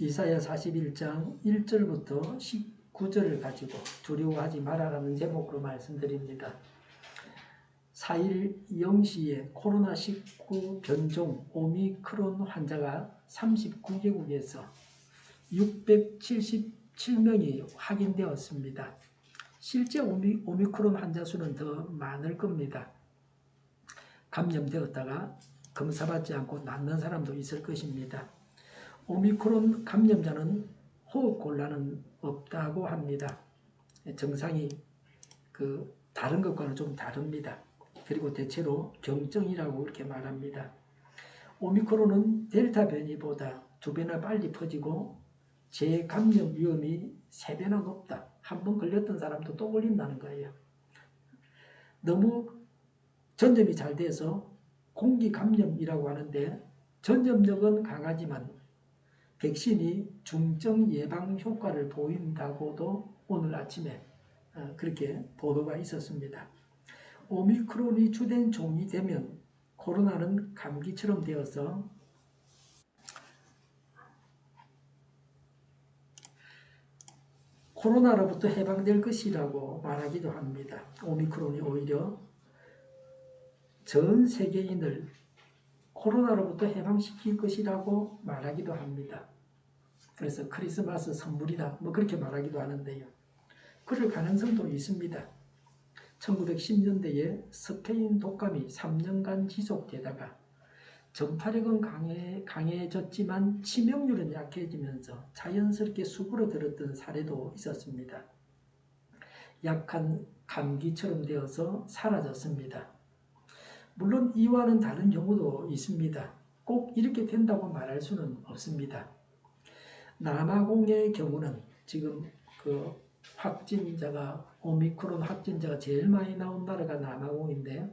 이사야 41장 1절부터 19절을 가지고 두려워하지 말아라는 제목으로 말씀드립니다. 4일 0시에 코로나19 변종 오미크론 환자가 39개국에서 677명이 확인되었습니다. 실제 오미크론 환자 수는 더 많을 겁니다. 감염되었다가 검사받지 않고 낫는 사람도 있을 것입니다. 오미크론 감염자는 호흡곤란은 없다고 합니다. 증상이 다른 것과는 좀 다릅니다. 그리고 대체로 경증이라고 그렇게 말합니다. 오미크론은 델타 변이보다 2배나 빨리 퍼지고 재감염 위험이 3배나 높다. 한번 걸렸던 사람도 또 걸린다는 거예요. 너무 전염이 잘 돼서 공기 감염이라고 하는데 전염력은 강하지만 백신이 중증 예방 효과를 보인다고도 오늘 아침에 그렇게 보도가 있었습니다. 오미크론이 주된 종이 되면 코로나는 감기처럼 되어서 코로나로부터 해방될 것이라고 말하기도 합니다. 오미크론이 오히려 전 세계인을 코로나로부터 해방시킬 것이라고 말하기도 합니다. 그래서 크리스마스 선물이다 뭐 그렇게 말하기도 하는데요. 그럴 가능성도 있습니다. 1910년대에 스페인 독감이 3년간 지속되다가 전파력은 강해졌지만 치명률은 약해지면서 자연스럽게 수그러들었던 사례도 있었습니다. 약한 감기처럼 되어서 사라졌습니다. 물론 이와는 다른 경우도 있습니다. 꼭 이렇게 된다고 말할 수는 없습니다. 남아공의 경우는 지금 오미크론 확진자가 제일 많이 나온 나라가 남아공인데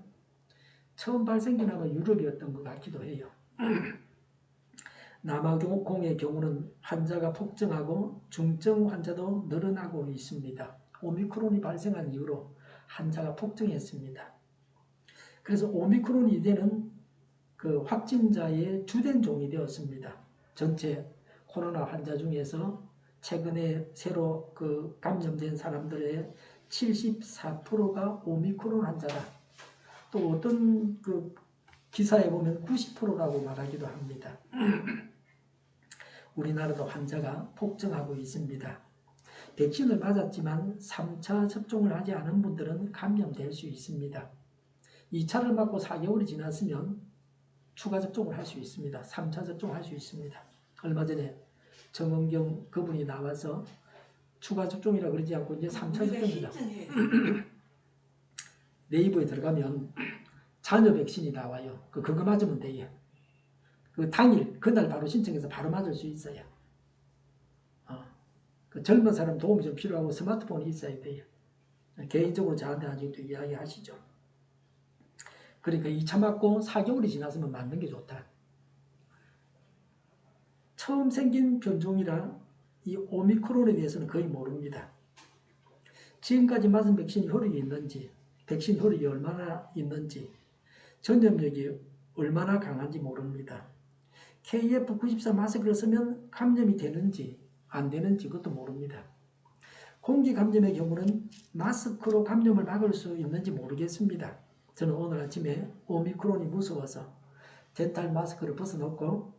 처음 발생된 아마 유럽이었던 것 같기도 해요. 남아공의 경우는 환자가 폭증하고 중증 환자도 늘어나고 있습니다. 오미크론이 발생한 이후로 환자가 폭증했습니다. 그래서 오미크론이 이제는 확진자의 주된 종이 되었습니다. 전체 코로나 환자 중에서 최근에 새로 감염된 사람들의 74%가 오미크론 환자다. 또 어떤 기사에 보면 90%라고 말하기도 합니다. 우리나라도 환자가 폭증하고 있습니다. 백신을 맞았지만 3차 접종을 하지 않은 분들은 감염될 수 있습니다. 2차를 맞고 4개월이 지났으면 추가 접종을 할 수 있습니다. 3차 접종할 수 있습니다. 얼마 전에 정은경 그분이 나와서 추가 접종이라 그러지 않고 이제 3차 접종이다. 네이버에 들어가면 자녀 백신이 나와요. 그거 맞으면 돼요. 당일 그날 바로 신청해서 바로 맞을 수 있어요. 젊은 사람 도움이 좀 필요하고 스마트폰이 있어야 돼요. 개인적으로 저한테 아직도 이야기하시죠. 그러니까 2차 맞고 4개월이 지났으면 맞는 게 좋다. 처음 생긴 변종이라 이 오미크론에 대해서는 거의 모릅니다. 지금까지 맞은 백신이 효력이 있는지, 백신 효력이 얼마나 있는지, 전염력이 얼마나 강한지 모릅니다. KF94 마스크를 쓰면 감염이 되는지 안 되는지 그것도 모릅니다. 공기 감염의 경우는 마스크로 감염을 막을 수 있는지 모르겠습니다. 저는 오늘 아침에 오미크론이 무서워서 덴탈 마스크를 벗어놓고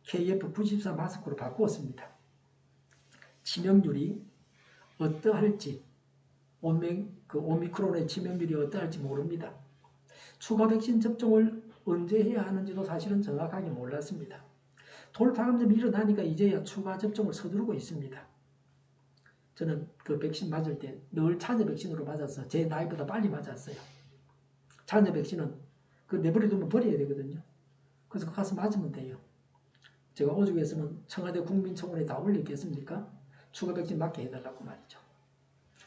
KF94 마스크로 바꾸었습니다. 치명률이 어떠할지, 오미크론의 치명률이 어떠할지 모릅니다. 추가 백신 접종을 언제 해야 하는지도 사실은 정확하게 몰랐습니다. 돌파 감염이 일어나니까 이제야 추가 접종을 서두르고 있습니다. 저는 백신 맞을 때 늘 차녀 백신으로 맞아서 제 나이보다 빨리 맞았어요. 차녀 백신은 내버려두면 버려야 되거든요. 그래서 가서 맞으면 돼요. 제가 오죽했으면 청와대 국민청원에 다 올리겠습니까? 추가 백신 맞게 해달라고 말이죠.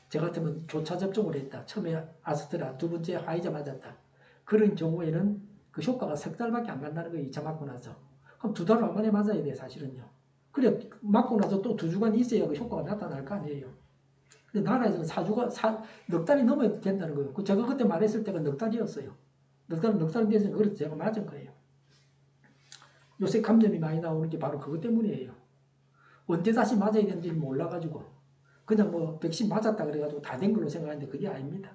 저 같으면 교차 접종을 했다. 처음에 아스트라, 두 번째 화이자 맞았다. 그런 경우에는 효과가 3달밖에 안 간다는 거예요. 2차 맞고 나서. 그럼 2달 만에 맞아야 돼, 사실은요. 그래, 맞고 나서 또 2주간 있어야 효과가 나타날 거 아니에요. 근데 나라에서는 4주가, 4달이 넘어야 된다는 거예요. 제가 그때 말했을 때가 4달이었어요. 넉 달이 됐으니까 그래서 제가 맞은 거예요. 요새 감염이 많이 나오는 게 바로 그것 때문이에요. 언제 다시 맞아야 되는지 몰라가지고 그냥 뭐 백신 맞았다 그래가지고 다 된 걸로 생각하는데 그게 아닙니다.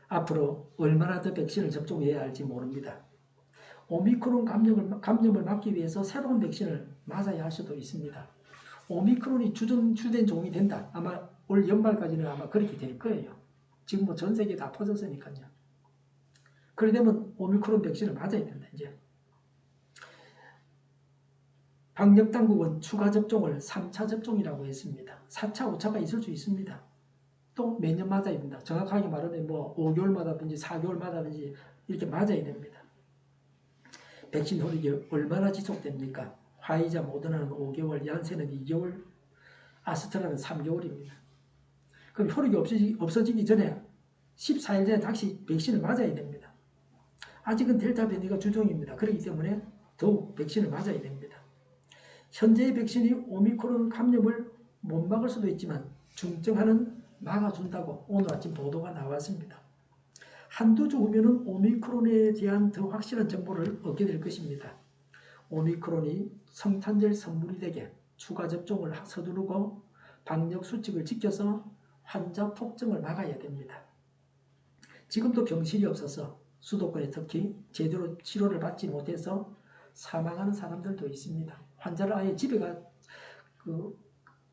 앞으로 얼마나 더 백신을 접종해야 할지 모릅니다. 오미크론 감염을 막기 위해서 새로운 백신을 맞아야 할 수도 있습니다. 오미크론이 주된 종이 된다. 아마 올 연말까지는 아마 그렇게 될 거예요. 지금 뭐 전 세계에 다 퍼졌으니까요. 그래 되면 오미크론 백신을 맞아야 된다. 이제 방역당국은 추가 접종을 3차 접종이라고 했습니다. 4차, 5차가 있을 수 있습니다. 또 매년 맞아야 된다. 정확하게 말하면 뭐 5개월마다든지 4개월마다든지 이렇게 맞아야 됩니다. 백신 효력이 얼마나 지속됩니까? 화이자 모더나는 5개월, 얀센은 2개월, 아스트라는 3개월입니다. 그럼 효력이 없어지기 전에 14일 전에 다시 백신을 맞아야 됩니다. 아직은 델타 변이가 주종입니다. 그렇기 때문에 더욱 백신을 맞아야 됩니다. 현재의 백신이 오미크론 감염을 못 막을 수도 있지만 중증화는 막아준다고 오늘 아침 보도가 나왔습니다. 한두 주 후면은 오미크론에 대한 더 확실한 정보를 얻게 될 것입니다. 오미크론이 성탄절 선물이 되게 추가 접종을 서두르고 방역 수칙을 지켜서 환자 폭증을 막아야 됩니다. 지금도 병실이 없어서 수도권에 특히 제대로 치료를 받지 못해서 사망하는 사람들도 있습니다. 환자를 아예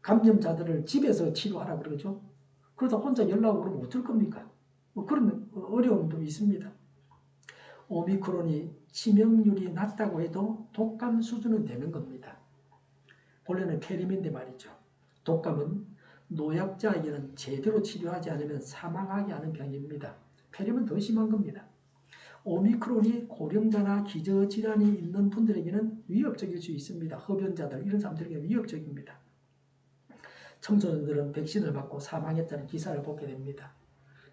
감염자들을 집에서 치료하라 그러죠. 그러다 혼자 연락 오면 어쩔 겁니까? 뭐 그런 어려움도 있습니다. 오미크론이 치명률이 낮다고 해도 독감 수준은 되는 겁니다. 본래는 폐렴인데 말이죠. 독감은 노약자에게는 제대로 치료하지 않으면 사망하게 하는 병입니다. 폐렴은 더 심한 겁니다. 오미크론이 고령자나 기저질환이 있는 분들에게는 위협적일 수 있습니다. 흡연자들 이런 사람들에게 위협적입니다. 청소년들은 백신을 맞고 사망했다는 기사를 보게 됩니다.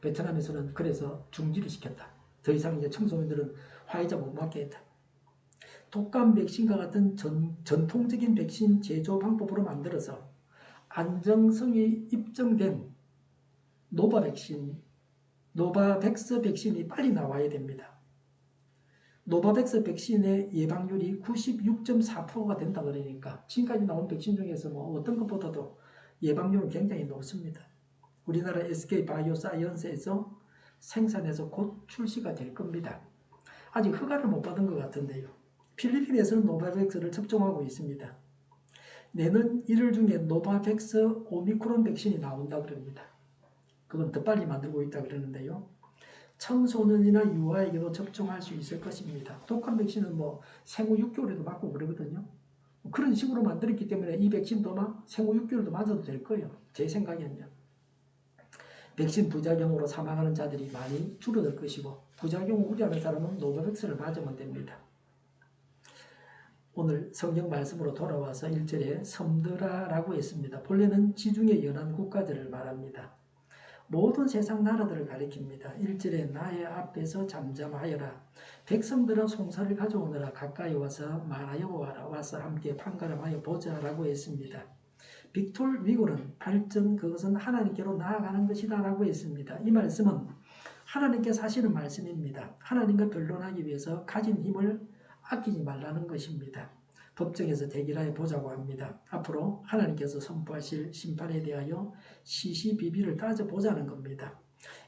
베트남에서는 그래서 중지를 시켰다. 더 이상 이제 청소년들은 화이자 못 맞게 했다. 독감 백신과 같은 전통적인 백신 제조 방법으로 만들어서 안정성이 입증된 노바백스 백신이 빨리 나와야 됩니다. 노바백스 백신의 예방률이 96.4%가 된다 그러니까 지금까지 나온 백신 중에서 뭐 어떤 것보다도 예방률은 굉장히 높습니다. 우리나라 SK바이오사이언스에서 생산해서 곧 출시가 될 겁니다. 아직 허가를 못 받은 것 같은데요. 필리핀에서는 노바백스를 접종하고 있습니다. 내년 1월 중에 노바백스 오미크론 백신이 나온다고 그럽니다. 그건 더 빨리 만들고 있다고 그러는데요. 청소년이나 유아에게도 접종할 수 있을 것입니다. 독감 백신은 뭐 생후 6개월에도 맞고 그러거든요. 그런 식으로 만들었기 때문에 이 백신도 생후 6개월도 맞아도 될 거예요. 제 생각에는요. 백신 부작용으로 사망하는 자들이 많이 줄어들 것이고 부작용을 우려하는 사람은 노바백스를 맞으면 됩니다. 오늘 성경 말씀으로 돌아와서 1절에 섬들아라고 했습니다. 본래는 지중해 연안 국가들을 말합니다. 모든 세상 나라들을 가리킵니다. 1절에 나의 앞에서 잠잠하여라. 백성들아 송사를 가져오느라 가까이 와서 말하여 보아라. 와서 함께 판가름하여 보자라고 했습니다. 빅톨 위고는 발전 그것은 하나님께로 나아가는 것이다 라고 했습니다. 이 말씀은 하나님께서 하시는 말씀입니다. 하나님과 변론하기 위해서 가진 힘을 아끼지 말라는 것입니다. 법정에서 대결하여 보자고 합니다. 앞으로 하나님께서 선포하실 심판에 대하여 시시비비를 따져보자는 겁니다.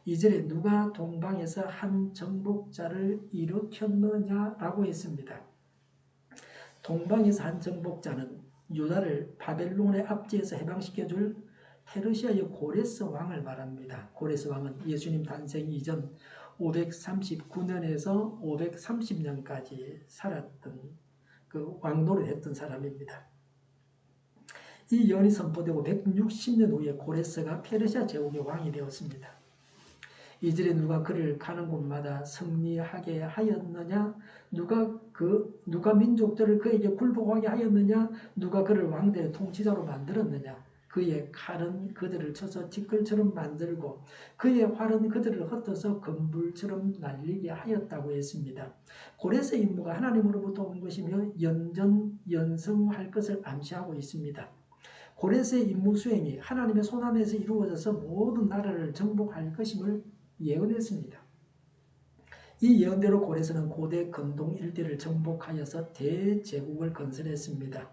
2절에 누가 동방에서 한 정복자를 일으켰느냐라고 했습니다. 동방에서 한 정복자는 유다를 바벨론의 압제에서 해방시켜줄 페르시아의 고레스 왕을 말합니다. 고레스 왕은 예수님 탄생 이전 539년에서 530년까지 살았던 그 왕노를 했던 사람입니다. 이 예언이 선포되고 160년 후에 고레스가 페르시아 제국의 왕이 되었습니다. 이절에 누가 그를 가는 곳마다 승리하게 하였느냐? 누가 민족들을 그에게 굴복하게 하였느냐? 누가 그를 왕들의 통치자로 만들었느냐? 그의 칼은 그들을 쳐서 티끌처럼 만들고 그의 활은 그들을 흩어서 검불처럼 날리게 하였다고 했습니다. 고레스의 임무가 하나님으로부터 온 것이며 연성할 것을 암시하고 있습니다. 고레스의 임무 수행이 하나님의 손안에서 이루어져서 모든 나라를 정복할 것임을 예언했습니다. 이 예언대로 고레스는 고대 근동 일대를 정복하여서 대제국을 건설했습니다.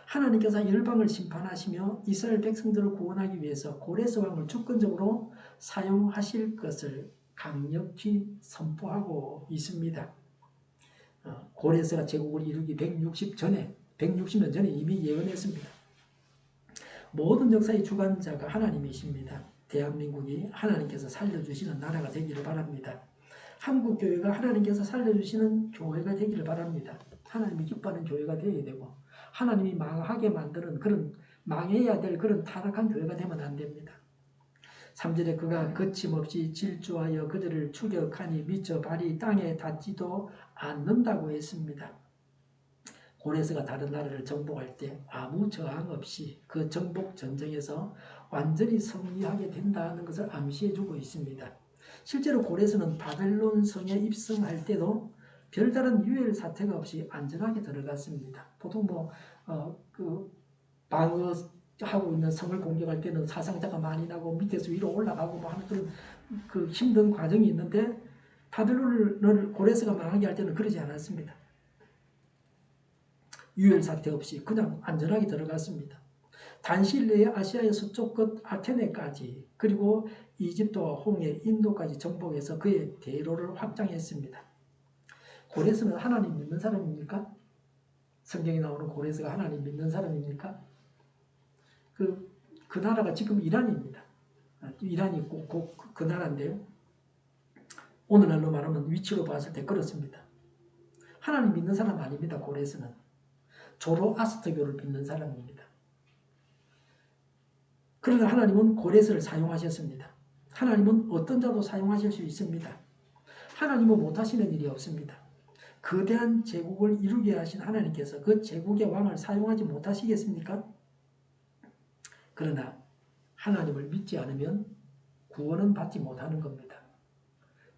하나님께서 열방을 심판하시며 이스라엘 백성들을 구원하기 위해서 고레스 왕을 주권적으로 사용하실 것을 강력히 선포하고 있습니다. 고레스가 제국을 이루기 160년 전에 이미 예언했습니다. 모든 역사의 주관자가 하나님이십니다. 대한민국이 하나님께서 살려주시는 나라가 되기를 바랍니다. 한국교회가 하나님께서 살려주시는 교회가 되기를 바랍니다. 하나님이 기뻐하는 교회가 되어야 되고 하나님이 망하게 만드는 그런 망해야 될 그런 타락한 교회가 되면 안 됩니다. 3절에 그가 거침없이 질주하여 그들을 추격하니 미쳐 발이 땅에 닿지도 않는다고 했습니다. 고레스가 다른 나라를 정복할 때 아무 저항 없이 그 정복 전쟁에서 완전히 승리하게 된다는 것을 암시해주고 있습니다. 실제로 고레스는 바벨론 성에 입성할 때도 별다른 유혈 사태가 없이 안전하게 들어갔습니다. 보통 방어하고 있는 성을 공격할 때는 사상자가 많이 나고 밑에서 위로 올라가고 하는 그런 그 힘든 과정이 있는데 바벨론을 고레스가 망하게 할 때는 그러지 않았습니다. 유혈 사태 없이 그냥 안전하게 들어갔습니다. 단시일 내에 아시아의 서쪽 끝 아테네까지 그리고 이집트와 홍해, 인도까지 정복해서 그의 대로를 확장했습니다. 고레스는 하나님 믿는 사람입니까? 성경에 나오는 고레스가 하나님 믿는 사람입니까? 그 나라가 지금 이란입니다. 이란이 있고 그 나라인데요. 오늘날로 말하면 위치로 봤을 때 그렇습니다. 하나님 믿는 사람 아닙니다. 고레스는. 조로아스터교를 믿는 사람입니다. 그러나 하나님은 고레스를 사용하셨습니다. 하나님은 어떤 자도 사용하실 수 있습니다. 하나님은 못하시는 일이 없습니다. 거대한 제국을 이루게 하신 하나님께서 그 제국의 왕을 사용하지 못하시겠습니까? 그러나 하나님을 믿지 않으면 구원은 받지 못하는 겁니다.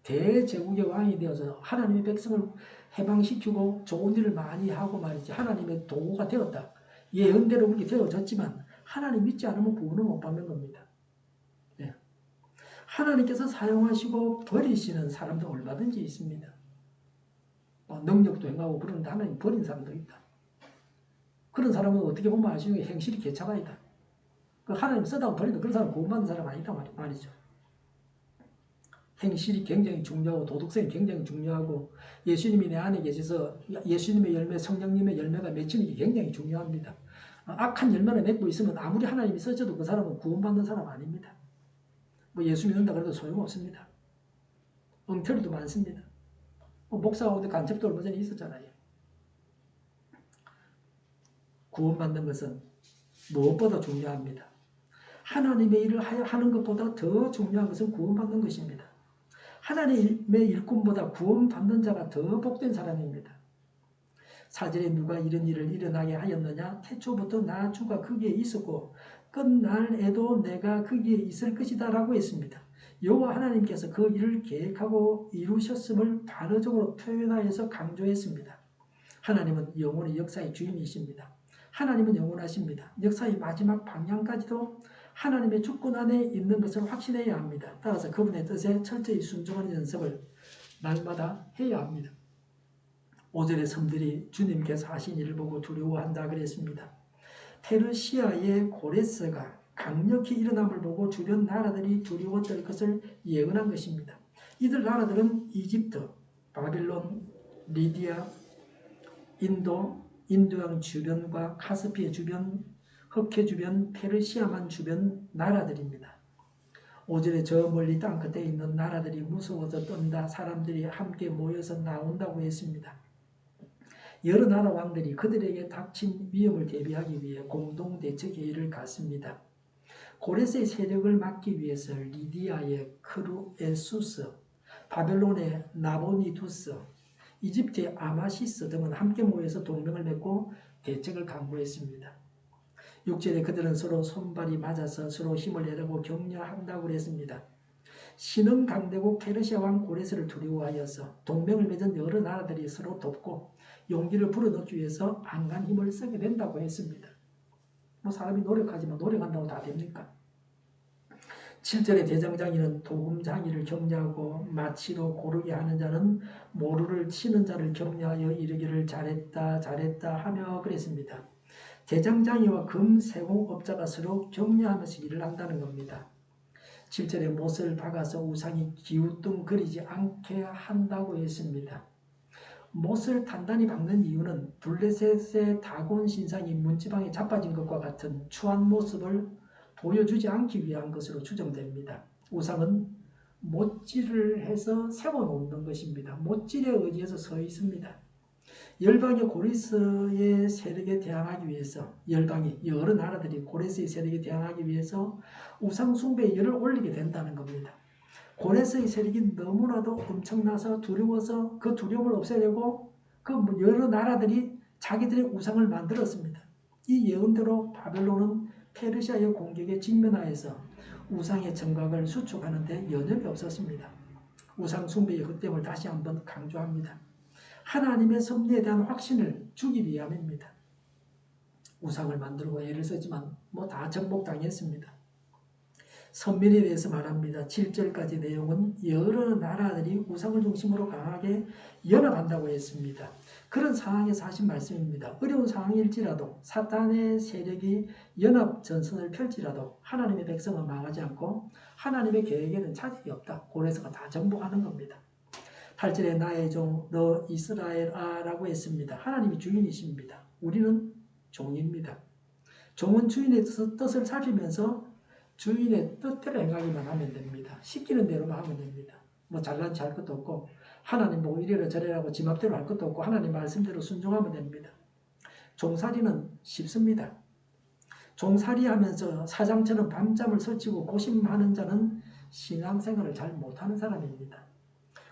대제국의 왕이 되어서 하나님의 백성을 해방시키고 좋은 일을 많이 하고 말이지 하나님의 도구가 되었다. 예언대로 그렇게 되어졌지만 하나님 믿지 않으면 구원을 못 받는 겁니다. 네. 하나님께서 사용하시고 버리시는 사람도 얼마든지 있습니다. 능력도 행하고 그런데 하나님 버린 사람도 있다. 그런 사람은 어떻게 보면 아시는 게 행실이 개차가이다. 하나님 쓰다가 버리도 그런 사람 구원받는 사람 아니다 말이죠. 행실이 굉장히 중요하고 도덕성이 굉장히 중요하고 예수님이 내 안에 계셔서 예수님의 열매, 성령님의 열매가 맺히는 게 굉장히 중요합니다. 악한 열매를 맺고 있으면 아무리 하나님이 써줘도 그 사람은 구원받는 사람 아닙니다. 예수 믿는다 그래도 소용없습니다. 엉터리도 많습니다. 목사가 오늘 간첩도 얼마 전에 있었잖아요. 구원받는 것은 무엇보다 중요합니다. 하나님의 일을 하는 것보다 더 중요한 것은 구원받는 것입니다. 하나님의 일꾼보다 구원받는 자가 더 복된 사람입니다. 4절에 누가 이런 일을 일어나게 하였느냐? 태초부터 나 주가 거기에 있었고 끝날에도 내가 거기에 있을 것이다 라고 했습니다. 여호와 하나님께서 그 일을 계획하고 이루셨음을 단어적으로 표현하여서 강조했습니다. 하나님은 영원의 역사의 주인이십니다. 하나님은 영원하십니다. 역사의 마지막 방향까지도 하나님의 주권 안에 있는 것을 확신해야 합니다. 따라서 그분의 뜻에 철저히 순종하는 연습을 날마다 해야 합니다. 5절의 섬들이 주님께서 하신 일을 보고 두려워한다 그랬습니다. 페르시아의 고레스가 강력히 일어남을 보고 주변 나라들이 두려워할 것을 예언한 것입니다. 이들 나라들은 이집트, 바빌론, 리디아, 인도양 주변과 카스피해 주변, 흑해 주변, 페르시아만 주변 나라들입니다. 5절에 저 멀리 땅끝에 있는 나라들이 무서워서 떤다. 사람들이 함께 모여서 나온다고 했습니다. 여러 나라 왕들이 그들에게 닥친 위험을 대비하기 위해 공동 대책 회의를 갖습니다. 고레스의 세력을 막기 위해서 리디아의 크루에수스, 바벨론의 나보니두스, 이집트의 아마시스 등은 함께 모여서 동맹을 맺고 대책을 강구했습니다. 6절에 그들은 서로 손발이 맞아서 서로 힘을 내라고 격려한다고 했습니다. 신흥 강대국 페르시아 왕 고레스를 두려워하여서 동맹을 맺은 여러 나라들이 서로 돕고 용기를 불어넣기 위해서 안간 힘을 쓰게 된다고 했습니다. 사람이 노력하지만 노력한다고 다 됩니까? 7절에 대장장이는 도금장이를 격려하고 마치도 고르게 하는 자는 모루를 치는 자를 격려하여 이르기를 잘했다 잘했다 하며 그랬습니다. 대장장이와 금세공업자가 서로 격려하면서 일을 한다는 겁니다. 7절에 못을 박아서 우상이 기우뚱거리지 않게 한다고 했습니다. 못을 단단히 박는 이유는 블레셋의 다곤 신상이 문지방에 자빠진 것과 같은 추한 모습을 보여주지 않기 위한 것으로 추정됩니다. 우상은 못질을 해서 세워놓는 것입니다. 못질에 의지해서 서 있습니다. 열방의 고레스의 세력에 대항하기 위해서 열방이 여러 나라들이 고레스의 세력에 대항하기 위해서 우상 숭배에 열을 올리게 된다는 겁니다. 고레스의 세력이 너무나도 엄청나서 두려워서 그 두려움을 없애려고 그 여러 나라들이 자기들의 우상을 만들었습니다. 이 예언대로 바벨론은 페르시아의 공격에 직면하여서 우상의 정각을 수축하는 데 여념이 없었습니다. 우상 숭배의 흑됨을 다시 한번 강조합니다. 하나님의 섭리에 대한 확신을 주기 위함입니다. 우상을 만들고 애를 쓰지만 다 정복당했습니다. 선민에 대해서 말합니다. 7절까지 내용은 여러 나라들이 우상을 중심으로 강하게 연합한다고 했습니다. 그런 상황에서 하신 말씀입니다. 어려운 상황일지라도 사탄의 세력이 연합전선을 펼지라도 하나님의 백성은 망하지 않고 하나님의 계획에는 차질이 없다. 고레스가 다 정복하는 겁니다. 8절에 나의 종 너 이스라엘아 라고 했습니다. 하나님이 주인이십니다. 우리는 종입니다. 종은 주인의 뜻을 살피면서 주인의 뜻대로 행하기만 하면 됩니다. 시키는 대로만 하면 됩니다. 잘난 체 할 것도 없고 하나님 보고 이래라 저래라고 지 맘대로 할 것도 없고 하나님 말씀대로 순종하면 됩니다. 종살이는 쉽습니다. 종살이하면서 사장처럼 밤잠을 설치고 고심하는 자는 신앙생활을 잘 못하는 사람입니다.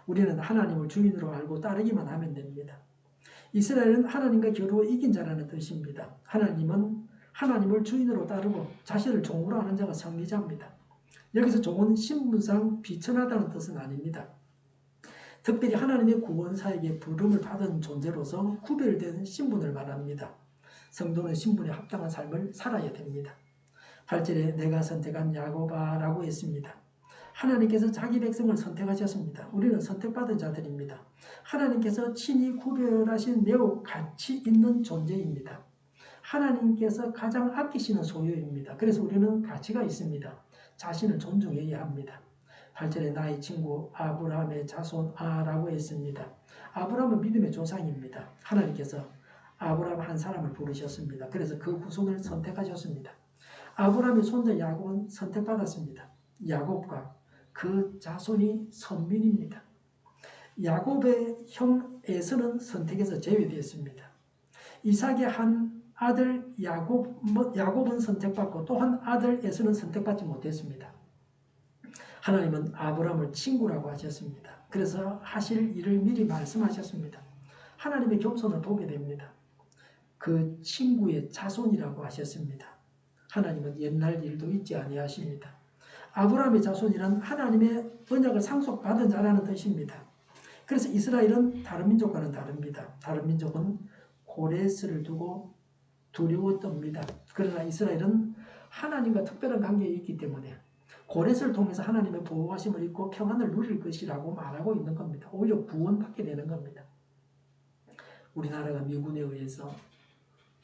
우리는 하나님을 주인으로 알고 따르기만 하면 됩니다. 이스라엘은 하나님과 겨루어 이긴 자라는 뜻입니다. 하나님은 하나님을 주인으로 따르고 자신을 종으로 하는 자가 승리자입니다. 여기서 종은 신분상 비천하다는 뜻은 아닙니다. 특별히 하나님의 구원사에게 부름을 받은 존재로서 구별된 신분을 말합니다. 성도는 신분에 합당한 삶을 살아야 됩니다. 8절에 내가 선택한 야곱아라고 했습니다. 하나님께서 자기 백성을 선택하셨습니다. 우리는 선택받은 자들입니다. 하나님께서 친히 구별하신 매우 가치 있는 존재입니다. 하나님께서 가장 아끼시는 소유입니다. 그래서 우리는 가치가 있습니다. 자신을 존중해야 합니다. 8절에 나의 친구 아브라함의 자손아라고 했습니다. 아브라함은 믿음의 조상입니다. 하나님께서 아브라함 한 사람을 부르셨습니다. 그래서 그 후손을 선택하셨습니다. 아브라함의 손자 야곱은 선택받았습니다. 야곱과 그 자손이 선민입니다. 야곱의 형 에서는 선택에서 제외되었습니다. 이삭의 한 아들 야곱은 선택받고 또 한 아들 에서는 선택받지 못했습니다. 하나님은 아브라함을 친구라고 하셨습니다. 그래서 하실 일을 미리 말씀하셨습니다. 하나님의 겸손을 보게 됩니다. 그 친구의 자손이라고 하셨습니다. 하나님은 옛날 일도 잊지 아니하십니다. 아브라함의 자손이란 하나님의 언약을 상속받은 자라는 뜻입니다. 그래서 이스라엘은 다른 민족과는 다릅니다. 다른 민족은 고레스를 두고 두려워 떱니다. 그러나 이스라엘은 하나님과 특별한 관계에 있기 때문에 고레스를 통해서 하나님의 보호하심을 입고 평안을 누릴 것이라고 말하고 있는 겁니다. 오히려 구원받게 되는 겁니다. 우리나라가 미군에 의해서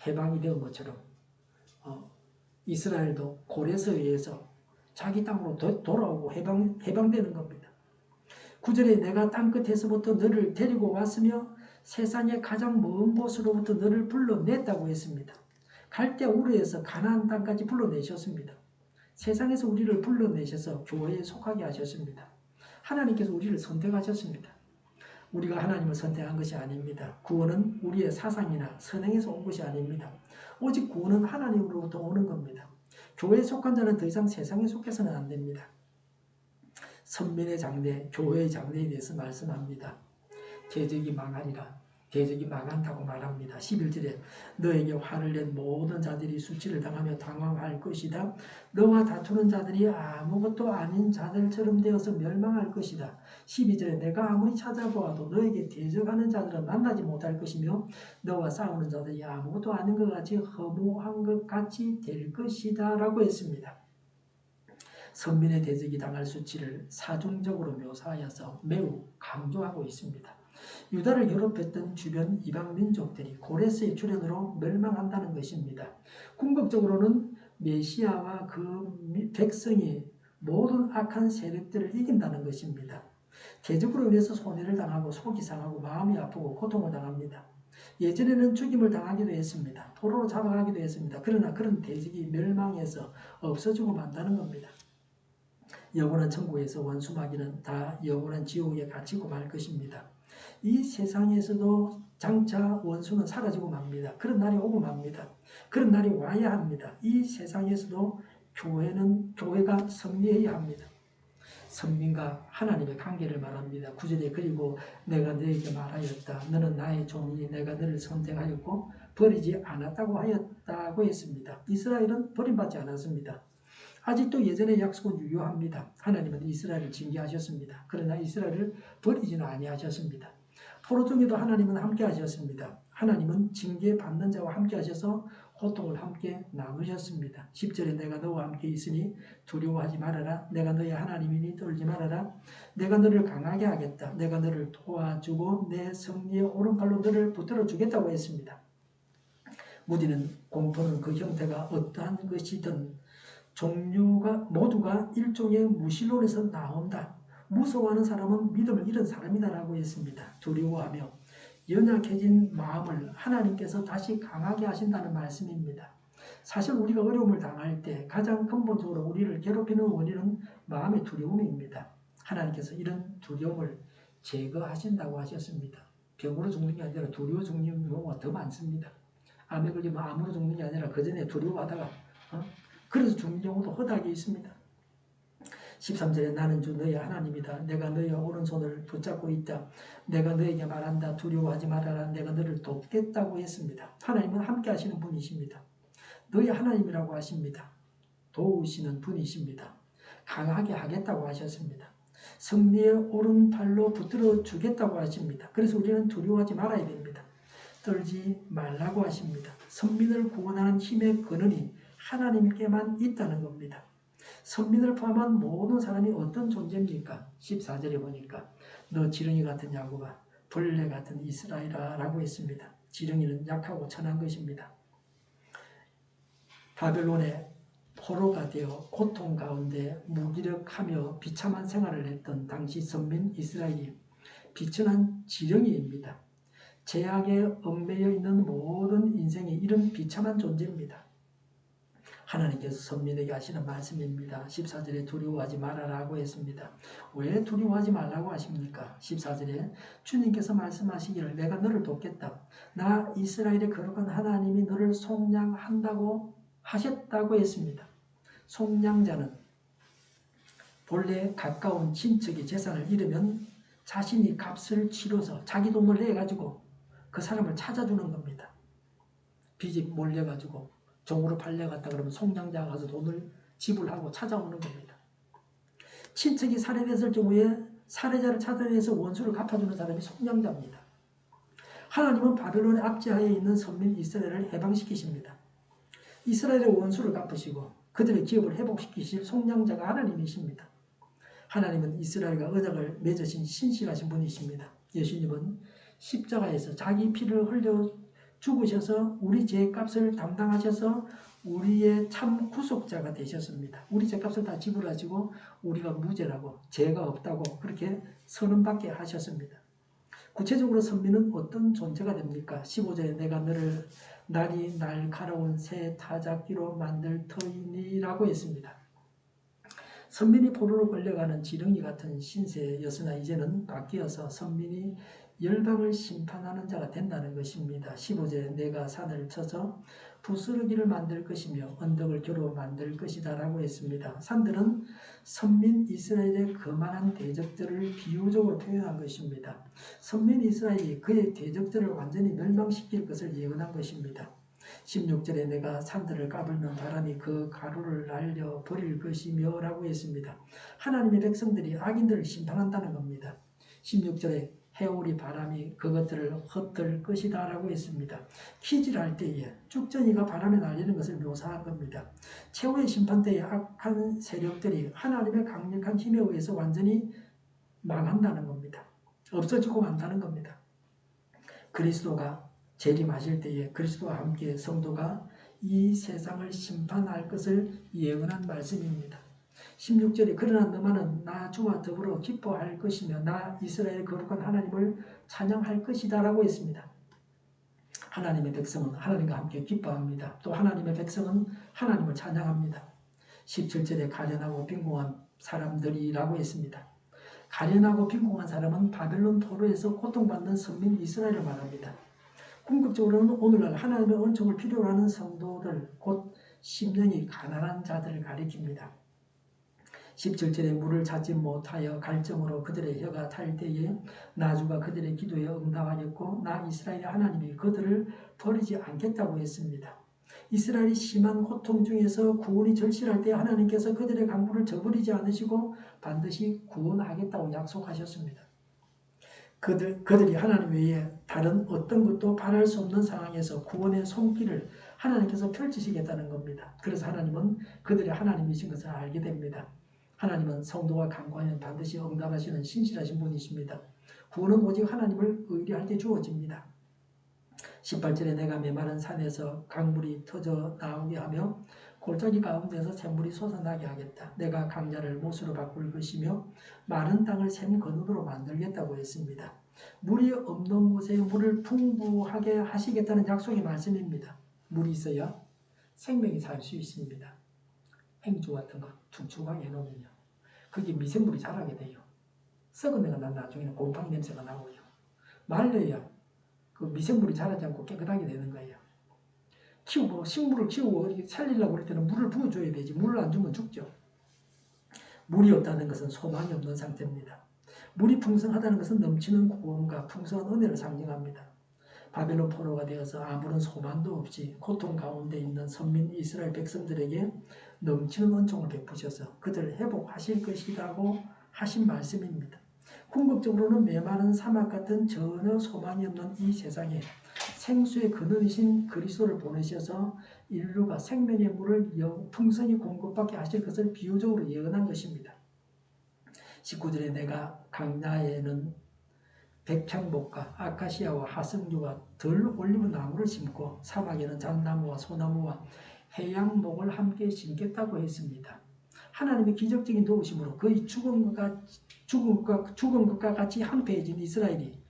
해방이 된 것처럼 이스라엘도 고레스에 의해서 자기 땅으로 돌아오고 해방되는 겁니다. 9절에 내가 땅끝에서부터 너를 데리고 왔으며 세상의 가장 먼 곳으로부터 너를 불러냈다고 했습니다. 갈대아 우르에서 가나안 땅까지 불러내셨습니다. 세상에서 우리를 불러내셔서 교회에 속하게 하셨습니다. 하나님께서 우리를 선택하셨습니다. 우리가 하나님을 선택한 것이 아닙니다. 구원은 우리의 사상이나 선행에서 온 것이 아닙니다. 오직 구원은 하나님으로부터 오는 겁니다. 교회에 속한 자는 더 이상 세상에 속해서는 안 됩니다. 선민의 장래, 교회의 장래에 대해서 말씀합니다. 대적이 망하리라. 대적이 망한다고 말합니다. 11절에 너에게 화를 낸 모든 자들이 수치를 당하며 당황할 것이다. 너와 다투는 자들이 아무것도 아닌 자들처럼 되어서 멸망할 것이다. 12절에 내가 아무리 찾아보아도 너에게 대적하는 자들은 만나지 못할 것이며 너와 싸우는 자들이 아무것도 아닌 것 같이 허무한 것 같이 될 것이다 라고 했습니다. 선민의 대적이 당할 수치를 사중적으로 묘사하여서 매우 강조하고 있습니다. 유다를 괴롭혔던 주변 이방 민족들이 고레스의 출현으로 멸망한다는 것입니다. 궁극적으로는 메시아와 그 백성이 모든 악한 세력들을 이긴다는 것입니다. 대적으로 인해서 손해를 당하고 속이 상하고 마음이 아프고 고통을 당합니다. 예전에는 죽임을 당하기도 했습니다. 포로로 잡아가기도 했습니다. 그러나 그런 대적이 멸망해서 없어지고 만다는 겁니다. 영원한 천국에서 원수마귀는 다 영원한 지옥에 갇히고 말 것입니다. 이 세상에서도 장차 원수는 사라지고 맙니다. 그런 날이 오고 맙니다. 그런 날이 와야 합니다. 이 세상에서도 교회가 승리해야 합니다. 선민과 하나님의 관계를 말합니다. 9절에 그리고 내가 너에게 말하였다. 너는 나의 종이니 내가 너를 선택하였고 버리지 않았다고 하였다고 했습니다. 이스라엘은 버림받지 않았습니다. 아직도 예전의 약속은 유효합니다. 하나님은 이스라엘을 징계하셨습니다. 그러나 이스라엘을 버리지는 아니하셨습니다. 포로 중에도 하나님은 함께 하셨습니다. 하나님은 징계받는 자와 함께 하셔서 고통을 함께 나누셨습니다. 10절에 내가 너와 함께 있으니 두려워하지 말아라. 내가 너의 하나님이니 떨지 말아라. 내가 너를 강하게 하겠다. 내가 너를 도와주고 내 승리의 오른팔로 너를 붙들어 주겠다고 했습니다. 무디는 공포는 그 형태가 어떠한 것이든 모두가 일종의 무신론에서 나온다. 무서워하는 사람은 믿음을 잃은 사람이다라고 했습니다. 두려워하며 연약해진 마음을 하나님께서 다시 강하게 하신다는 말씀입니다. 사실 우리가 어려움을 당할 때 가장 근본적으로 우리를 괴롭히는 원인은 마음의 두려움입니다. 하나님께서 이런 두려움을 제거하신다고 하셨습니다. 병으로 죽는 게 아니라 두려워 죽는 경우가 더 많습니다. 암에 걸리면 암으로 죽는 게 아니라 그 전에 두려워하다가 그래서 죽는 경우도 허다하게 있습니다. 13절에 나는 주 너의 하나님이다. 내가 너의 오른손을 붙잡고 있다. 내가 너에게 말한다. 두려워하지 말아라. 내가 너를 돕겠다고 했습니다. 하나님은 함께 하시는 분이십니다. 너의 하나님이라고 하십니다. 도우시는 분이십니다. 강하게 하겠다고 하셨습니다. 승리의 오른팔로 붙들어 주겠다고 하십니다. 그래서 우리는 두려워하지 말아야 됩니다. 떨지 말라고 하십니다. 선민을 구원하는 힘의 근원이 하나님께만 있다는 겁니다. 선민을 포함한 모든 사람이 어떤 존재입니까? 14절에 보니까 너 지렁이 같은 야곱아 벌레 같은 이스라엘아 라고 했습니다. 지렁이는 약하고 천한 것입니다. 바벨론의 포로가 되어 고통 가운데 무기력하며 비참한 생활을 했던 당시 선민 이스라엘이 비천한 지렁이입니다. 죄악에 얽매여 있는 모든 인생이 이런 비참한 존재입니다. 하나님께서 선민에게 하시는 말씀입니다. 14절에 두려워하지 말아라고 했습니다. 왜 두려워하지 말라고 하십니까? 14절에 주님께서 말씀하시기를 내가 너를 돕겠다. 나 이스라엘의 거룩한 하나님이 너를 속량한다고 하셨다고 했습니다. 속량자는 본래 가까운 친척의 재산을 잃으면 자신이 값을 치러서 자기 돈을 내가지고 그 사람을 찾아주는 겁니다. 빚이 몰려가지고 종으로 팔려갔다 그러면 속량자가 가서 돈을 지불하고 찾아오는 겁니다. 친척이 살해됐을 경우에 살해자를 찾아내서 원수를 갚아주는 사람이 속량자입니다. 하나님은 바벨론의 압제하에 있는 선민 이스라엘을 해방시키십니다. 이스라엘의 원수를 갚으시고 그들의 기업을 회복시키실 속량자가 하나님이십니다. 하나님은 이스라엘과 언약을 맺으신 신실하신 분이십니다. 예수님은 십자가에서 자기 피를 흘려 죽으셔서 우리 죄값을 담당하셔서 우리의 참 구속자가 되셨습니다. 우리 죄값을 다 지불하시고 우리가 무죄라고 죄가 없다고 그렇게 선언받게 하셨습니다. 구체적으로 선민은 어떤 존재가 됩니까? 15절에 내가 너를 날이 날카로운 새 타작기로 만들 터이니라고 했습니다. 선민이 포로로 끌려가는 지렁이 같은 신세였으나 이제는 바뀌어서 선민이 열방을 심판하는 자가 된다는 것입니다. 15절에 내가 산을 쳐서 부스러기를 만들 것이며 언덕을 겨루 만들 것이다 라고 했습니다. 산들은 선민 이스라엘의 거만한 대적들을 비유적으로 표현한 것입니다. 선민 이스라엘이 그의 대적들을 완전히 멸망시킬 것을 예언한 것입니다. 16절에 내가 산들을 까불면 바람이 그 가루를 날려 버릴 것이며 라고 했습니다. 하나님의 백성들이 악인들을 심판한다는 겁니다. 16절에 해오리 바람이 그것들을 흩을 것이다 라고 했습니다. 키질 할 때에 쭉전이가 바람에 날리는 것을 묘사한 겁니다. 최후의 심판 때에 악한 세력들이 하나님의 강력한 힘에 의해서 완전히 망한다는 겁니다. 없어지고 만다는 겁니다. 그리스도가 재림하실 때에 그리스도와 함께 성도가 이 세상을 심판할 것을 예언한 말씀입니다. 16절에 그러나 너만은 나 주와 더불어 기뻐할 것이며 나 이스라엘 거룩한 하나님을 찬양할 것이다 라고 했습니다. 하나님의 백성은 하나님과 함께 기뻐합니다. 또 하나님의 백성은 하나님을 찬양합니다. 17절에 가련하고 빈궁한 사람들이라고 했습니다. 가련하고 빈궁한 사람은 바벨론 포로에서 고통받는 선민 이스라엘을 말합니다. 궁극적으로는 오늘날 하나님의 은총을 필요로 하는 성도들, 곧 심령이 가난한 자들을 가리킵니다. 17절에 물을 찾지 못하여 갈증으로 그들의 혀가 탈 때에 나주가 그들의 기도에 응답하였고 나 이스라엘의 하나님이 그들을 버리지 않겠다고 했습니다. 이스라엘이 심한 고통 중에서 구원이 절실할 때 하나님께서 그들의 강물을 저버리지 않으시고 반드시 구원하겠다고 약속하셨습니다. 그들이 하나님 외에 다른 어떤 것도 바랄 수 없는 상황에서 구원의 손길을 하나님께서 펼치시겠다는 겁니다. 그래서 하나님은 그들의 하나님이신 것을 알게 됩니다. 하나님은 성도가 간구하면 반드시 응답하시는 신실하신 분이십니다. 구원은 오직 하나님을 의뢰할 때 주어집니다. 18절에 내가 메마른 산에서 강물이 터져 나오게 하며 골짜기 가운데서 샘물이 솟아나게 하겠다. 내가 강야를 못으로 바꿀 것이며 마른 땅을 샘 거눈으로 만들겠다고 했습니다. 물이 없는 곳에 물을 풍부하게 하시겠다는 약속의 말씀입니다. 물이 있어야 생명이 살 수 있습니다. 행주 같은 거 축축하게 해놓으면요. 그게 미생물이 자라게 돼요. 썩은 데가 난 나중에는 곰팡이 냄새가 나고요. 말려야 그 미생물이 자라지 않고 깨끗하게 되는 거예요. 키우고 식물을 키우고 이렇게 살리려고 그럴 때는 물을 부어줘야 되지. 물을 안 주면 죽죠. 물이 없다는 것은 소망이 없는 상태입니다. 물이 풍성하다는 것은 넘치는 구원과 풍성한 은혜를 상징합니다. 바벨론 포로가 되어서 아무런 소망도 없이 고통 가운데 있는 선민 이스라엘 백성들에게 넘치는 은총을 베푸셔서 그들을 회복하실 것이라고 하신 말씀입니다. 궁극적으로는 메마른 사막 같은 전혀 소망이 없는 이 세상에 생수의 근원이신 그리스도를 보내셔서 인류가 생명의 물을 풍성히 공급받게 하실 것을 비유적으로 예언한 것입니다. 19절에 내가 강야에는 백향목과 아카시아와 하승류와 덜 올리브 나무를 심고 사막에는 잣나무와 소나무와 해양목을 함께 심겠다고 했습니다. 하나님의 기적적인 도우심으로 거의 죽은 것과 같이 한패해진 이스라엘이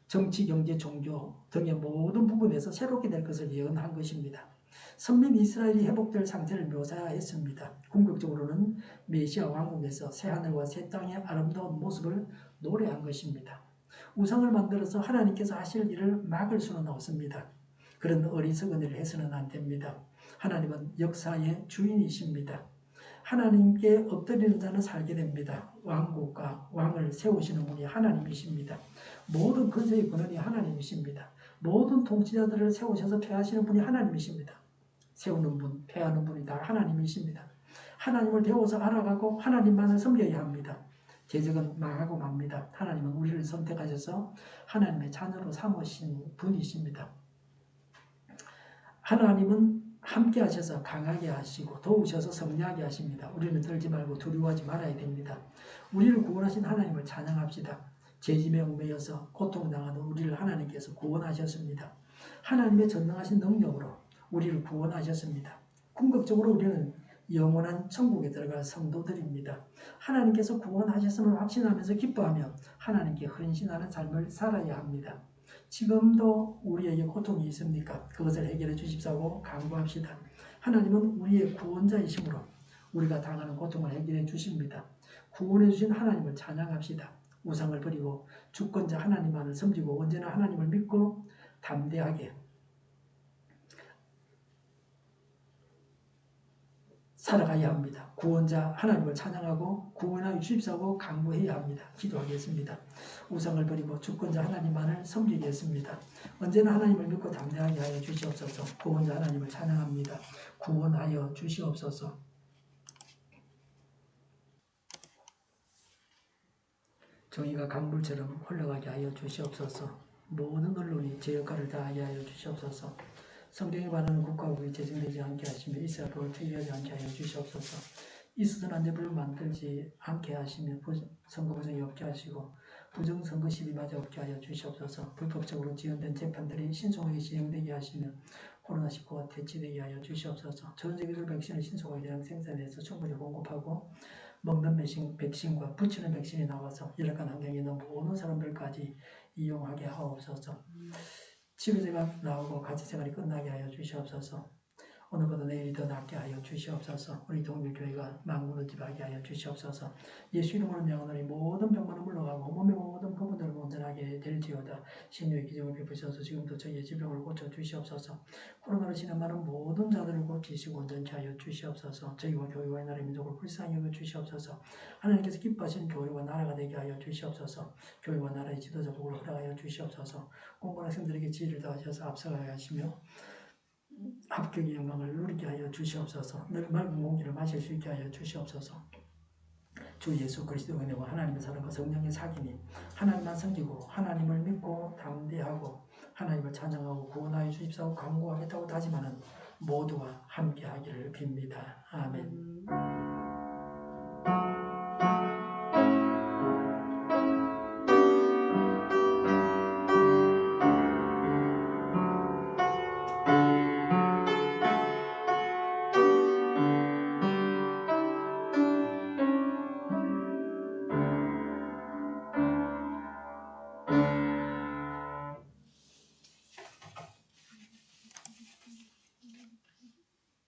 정치, 경제, 종교 등의 모든 부분에서 새롭게 될 것을 예언한 것입니다. 선민 이스라엘이 회복될 상태를 묘사했습니다. 궁극적으로는 메시아 왕국에서 새하늘과 새 땅의 아름다운 모습을 노래한 것입니다. 우상을 만들어서 하나님께서 하실 일을 막을 수는 없습니다. 그런 어리석은 일을 해서는 안 됩니다. 하나님은 역사의 주인이십니다. 하나님께 엎드리는 자는 살게 됩니다. 왕국과 왕을 세우시는 분이 하나님이십니다. 모든 근세의 근원이 하나님이십니다. 모든 통치자들을 세우셔서 폐하시는 분이 하나님이십니다. 세우는 분, 폐하는 분이 다 하나님이십니다. 하나님을 배워서 알아가고 하나님만을 섬겨야 합니다. 재적은 망하고 맙니다. 하나님은 우리를 선택하셔서 하나님의 자녀로 삼으신 분이십니다. 하나님은 함께 하셔서 강하게 하시고 도우셔서 승리하게 하십니다. 우리는 떨지 말고 두려워하지 말아야 됩니다. 우리를 구원하신 하나님을 찬양합시다. 죄짐에 얽매여서 고통당하는 우리를 하나님께서 구원하셨습니다. 하나님의 전능하신 능력으로 우리를 구원하셨습니다. 궁극적으로 우리는 영원한 천국에 들어갈 성도들입니다. 하나님께서 구원하셨음을 확신하면서 기뻐하며 하나님께 헌신하는 삶을 살아야 합니다. 지금도 우리에게 고통이 있습니까? 그것을 해결해 주십사고 간구합시다. 하나님은 우리의 구원자이시므로 우리가 당하는 고통을 해결해 주십니다. 구원해 주신 하나님을 찬양합시다. 우상을 버리고 주권자 하나님만을 섬기고 언제나 하나님을 믿고 담대하게 살아가야 합니다. 구원자 하나님을 찬양하고 구원하여 주십사고 간구해야 합니다. 기도하겠습니다. 우상을 버리고 주권자 하나님만을 섬기겠습니다. 언제나 하나님을 믿고 담대하게 하여 주시옵소서. 구원자 하나님을 찬양합니다. 구원하여 주시옵소서. 정의가 강물처럼 흘러가게 하여 주시옵소서. 모든 언론이 제 역할을 다하게 하여 주시옵소서. 성경에 관한 국가국이 제정되지 않게 하시며 이스라엘을 투기하지 않게 하여 주시옵소서. 있어서는 안 될 법을 만들지 않게 하시며 선거 부정이 없게 하시고 부정선거 시비마저 없게 하여 주시옵소서. 불법적으로 지연된 재판들이 신속하게 진행되게 하시며 코로나19가 퇴치되게 하여 주시옵소서. 전 세계적으로 백신을 신속하게 대량 생산해서 충분히 공급하고 먹는 백신과 붙이는 백신이 나와서 열악한 환경에 있는 모든 사람들까지 이용하게 하옵소서. 치료제가 나오고 가치생활이 끝나게 하여 주시옵소서. 오늘보다 내일이 더 낫게 하여 주시옵소서. 우리 동일교회가 망무너지게 하여 주시옵소서. 예수 이름으로 명하노니 모든 병만은 물러가고 몸의 모든 부분들을 온전하게 될지어다. 신유의 기적을 베푸셔서 지금도 저희의 질병을 고쳐 주시옵소서. 코로나로 지난 많은 모든 자들을 고치시고 온전케 하여 주시옵소서. 저희와 교회와 나라의 민족을 불쌍히 여겨 주시옵소서. 하나님께서 기뻐하신 교회와 나라가 되게 하여 주시옵소서. 교회와 나라의 지도자 복을 허락하여 주시옵소서. 공부한 학생들에게 지혜를 더하셔서 앞서가게 하시며 합격의 영광을 누리게 하여 주시옵소서. 늘 맑은 공기를 마실 수 있게 하여 주시옵소서. 주 예수 그리스도의 은혜와 하나님의 사랑과 성령의 사귐이 하나님만 섬기고 하나님을 믿고 담대하고 하나님을 찬양하고 구원하여 주십사고 간구하겠다고 다짐하는 모두와 함께하기를 빕니다. 아멘.